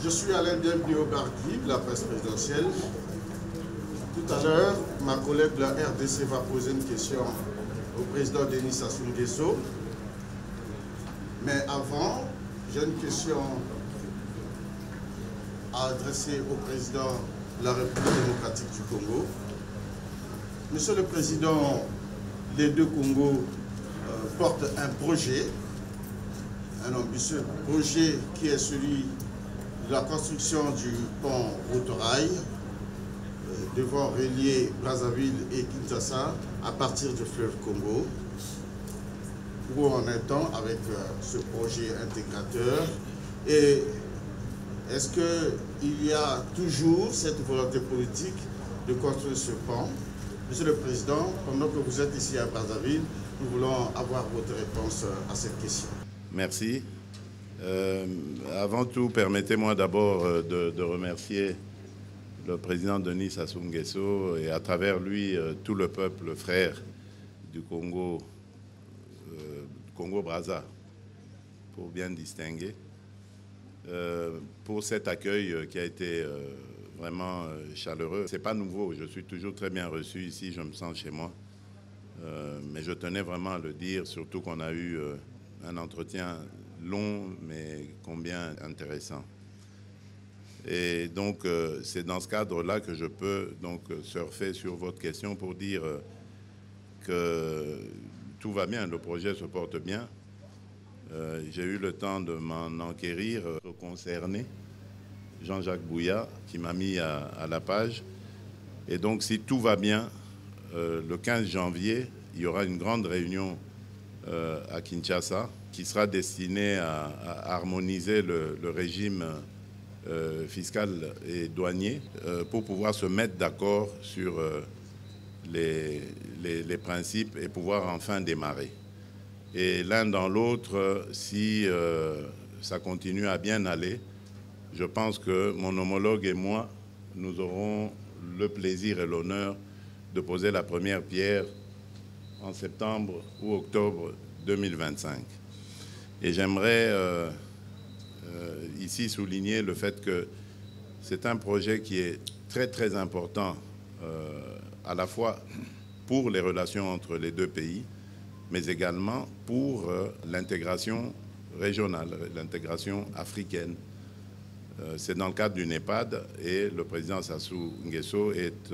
Je suis Alain Delbio-Bardi de la presse présidentielle. Tout à l'heure, ma collègue de la RDC va poser une question au président Denis Sassou Nguesso. Mais avant, j'ai une question à adresser au président de la République démocratique du Congo. Monsieur le Président, les deux Congos portent un projet, un ambitieux projet qui est celui de la construction du pont Rotorail devant relier Brazzaville et Kinshasa à partir du fleuve Congo. Où on est avec ce projet intégrateur et est-ce qu'il y a toujours cette volonté politique de construire ce pont? Monsieur le Président, pendant que vous êtes ici à Brazzaville, nous voulons avoir votre réponse à cette question. Merci. Avant tout, permettez-moi d'abord de remercier le président Denis Sassou Nguesso et à travers lui tout le peuple frère du Congo, Congo-Brazza, pour bien distinguer, pour cet accueil qui a été vraiment chaleureux. C'est pas nouveau, je suis toujours très bien reçu ici, je me sens chez moi. Mais je tenais vraiment à le dire, surtout qu'on a eu un entretien long, mais combien intéressant. Et donc, c'est dans ce cadre-là que je peux donc surfer sur votre question pour dire que tout va bien, le projet se porte bien. J'ai eu le temps de m'en enquérir concerné, Jean-Jacques Bouya, qui m'a mis à la page. Et donc, si tout va bien, le 15 janvier, il y aura une grande réunion à Kinshasa qui sera destinée à harmoniser le régime fiscal et douanier pour pouvoir se mettre d'accord sur les principes et pouvoir enfin démarrer. Et l'un dans l'autre, si ça continue à bien aller, je pense que mon homologue et moi, nous aurons le plaisir et l'honneur de poser la première pierre en septembre ou octobre 2025. Et j'aimerais ici souligner le fait que c'est un projet qui est très très important à la fois pour les relations entre les deux pays, mais également pour l'intégration régionale, l'intégration africaine. C'est dans le cadre du NEPAD et le président Sassou Nguesso est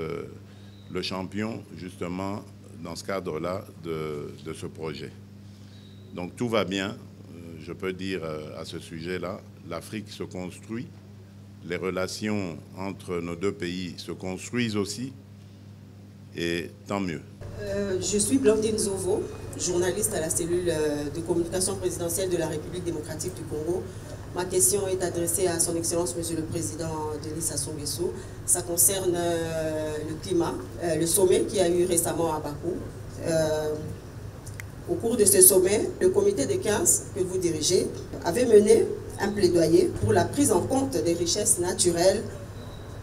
le champion justement dans ce cadre-là de ce projet. Donc tout va bien, je peux dire à ce sujet-là, l'Afrique se construit, les relations entre nos deux pays se construisent aussi, et tant mieux. Je suis Blandine Zovo, journaliste à la cellule de communication présidentielle de la République démocratique du Congo. Ma question est adressée à son Excellence, Monsieur le Président Denis Sassou Nguesso. Ça concerne le climat, le sommet qui a eu récemment à Bakou. Au cours de ce sommet, le comité des 15 que vous dirigez avait mené un plaidoyer pour la prise en compte des richesses naturelles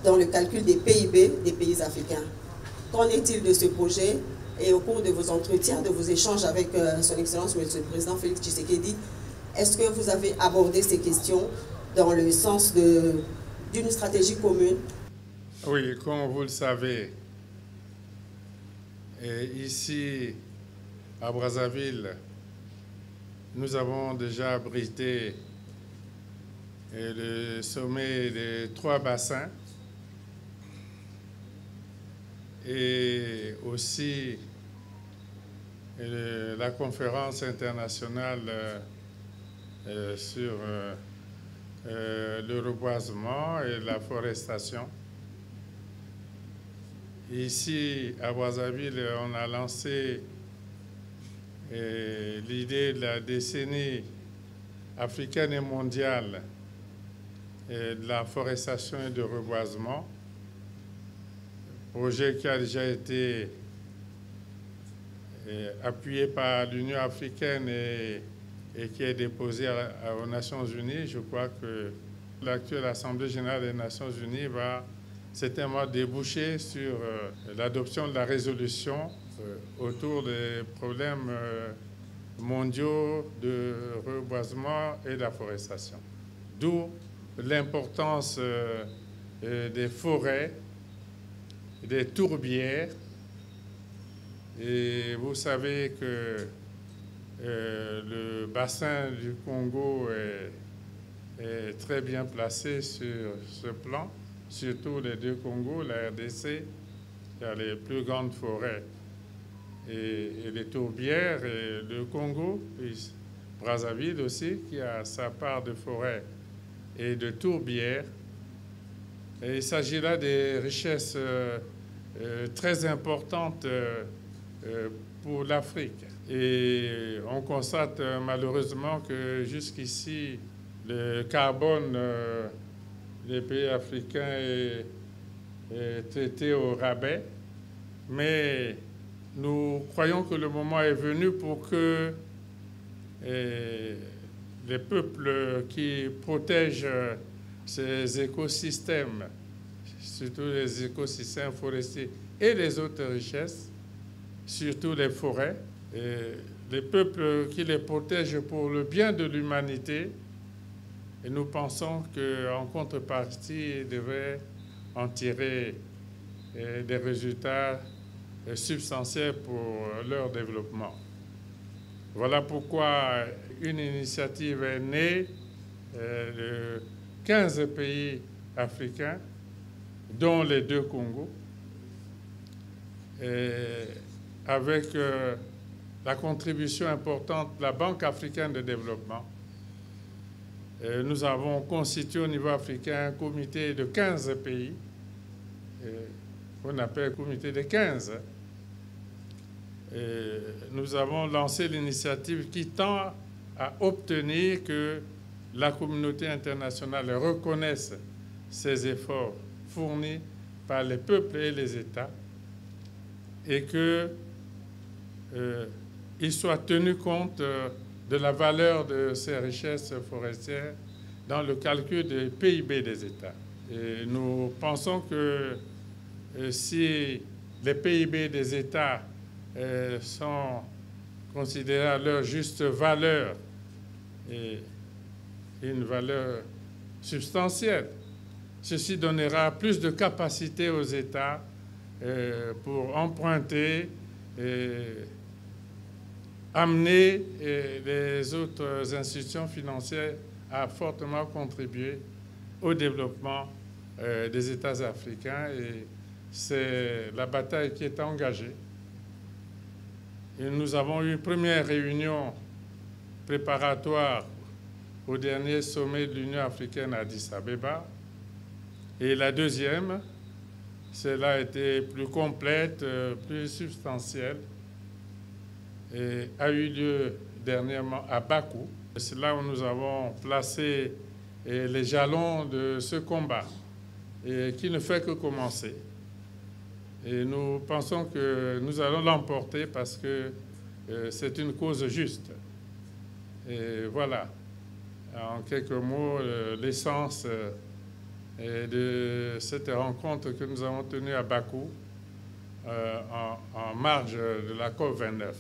dans le calcul des PIB des pays africains. Qu'en est-il de ce projet? Et au cours de vos entretiens, de vos échanges avec son Excellence, Monsieur le Président Félix Tshisekedi, est-ce que vous avez abordé ces questions dans le sens d'une stratégie commune? Oui, comme vous le savez, ici à Brazzaville, nous avons déjà abrité le sommet des 3 bassins et aussi la conférence internationale sur le reboisement et la forestation. Ici, à Brazzaville, on a lancé l'idée de la décennie africaine et mondiale de la forestation et de reboisement, projet qui a déjà été appuyé par l'Union africaine et qui est déposé aux Nations Unies. Je crois que l'actuelle Assemblée générale des Nations Unies va certainement déboucher sur l'adoption de la résolution autour des problèmes mondiaux de reboisement et d'afforestation. D'où l'importance des forêts, des tourbières. Et vous savez que le bassin du Congo est très bien placé sur ce plan, surtout les deux Congos, la RDC, il y a les plus grandes forêts et les tourbières, et le Congo, puis Brazzaville aussi, qui a sa part de forêt et de tourbières. Et il s'agit là des richesses très importantes pour l'Afrique. Et on constate malheureusement que jusqu'ici, le carbone des pays africains est traité au rabais. Mais nous croyons que le moment est venu pour que les peuples qui protègent ces écosystèmes, surtout les écosystèmes forestiers et les autres richesses, surtout les forêts, les peuples qui les protègent pour le bien de l'humanité. Et nous pensons qu'en contrepartie, ils devraient en tirer des résultats substantiels pour leur développement. Voilà pourquoi une initiative est née de 15 pays africains, dont les deux Congos, avec la contribution importante de la Banque africaine de développement. Nous avons constitué au niveau africain un comité de 15 pays, qu'on appelle le comité des 15. Nous avons lancé l'initiative qui tend à obtenir que la communauté internationale reconnaisse ces efforts fournis par les peuples et les États et qu'il soit tenu compte de la valeur de ces richesses forestières dans le calcul du PIB des États. Et nous pensons que si les PIB des États sont considérés à leur juste valeur, et une valeur substantielle, ceci donnera plus de capacité aux États pour emprunter et amener les autres institutions financières à fortement contribuer au développement des États africains. Et c'est la bataille qui est engagée. Et nous avons eu une première réunion préparatoire au dernier sommet de l'Union africaine à Addis Abeba. Et la deuxième, celle-là a été plus complète, plus substantielle, et a eu lieu dernièrement à Bakou. C'est là où nous avons placé les jalons de ce combat, et qui ne fait que commencer. Et nous pensons que nous allons l'emporter parce que c'est une cause juste. Et voilà, en quelques mots, l'essence de cette rencontre que nous avons tenue à Bakou en marge de la COP29.